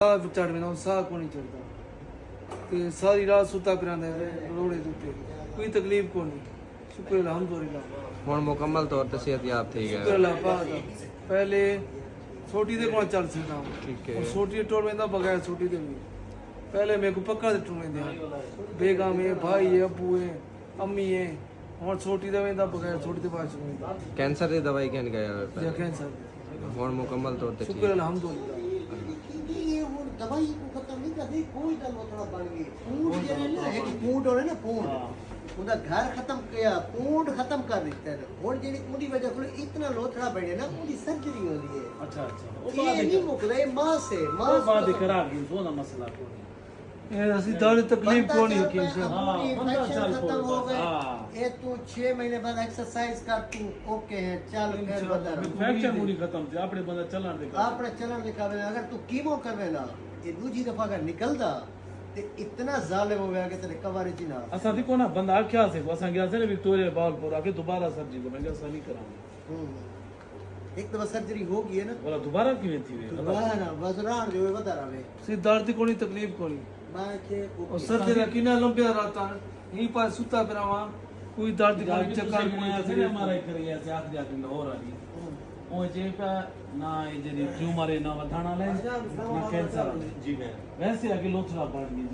चढ़ में साह को नहीं चढ़ता ते सारी रात सुता पिरांदा रोड़े दे उत्ते कोई तकलीफ को नहीं। शुक्र अल्हम्दुलिल्लाह हुण मुकम्मल तौर ते सेहतयाब थी शुक्र गए। अल्लाह पाक दा। पहले छोटी दे कोल चल सी काम ठीक है। और छोटी टोड़ वेंदा बगैर छोटी दे भी पहले मेरे को पक्का दे टूर वेंदे बेगम है भाई है अबू है अम्मी है और छोटी दे वेंदा बगैर छोटी दे पास वेंदा कैंसर की दवाई कहन गया या कैंसर हुण मुकम्मल तौर ते शुक्र अल्हम्दुलिल्लाह ये वो दवाई को खत्म नहीं करती कोई गल थोड़ा बन गई पूंड जे ना एक पूंड होने ना पूंड उनका घर खत्म किया पूंड खत्म कर दिता है और जेडी उनकी वजह से इतना लोथड़ा बने ना उनकी सर्जरी हो रही है। अच्छा वो ये नहीं मुकदा ये मां से वो बाद करा दी वो ना मसला को ये असली दर्द तकलीफ को नहीं कि हाँ, इन्फेक्शन खत्म हो गए हाँ। ये तू 6 महीने बाद एक्सरसाइज कर तू ओके है चल फिर बता इन्फेक्शन पूरी खत्म थी आपने बंदा चलन दे आपने चलन दिखावे अगर तू कीमो करवे ना ये दूसरी दफा अगर निकलदा ते इतना जालिम हो गया कि तेरे कवारे ची ना असा देखो ना बंदा आख्या से को असा गया से विक्टोरिया बालपुर आके दोबारा सर्जरी को मैं क्या सही कराऊंगा एक दफा सर्जरी हो गई है ना बोला दोबारा क्यों थी वे दोबारा वजरान जो है बता रहा है सी दर्द को नहीं तकलीफ को नहीं मैं के और सर तेरा किना लंबिया राता यहीं पर सुता पिरावा कोई दर्द का चक्कर कोई तकलीफ हमारा करे ऐसे आख जाके हो रही ओ जे पे ना ये जे ट्यूमर है ना वधाना ले ना कैंसर जी मैं वैसे आके लोथड़ा बढ़ गई।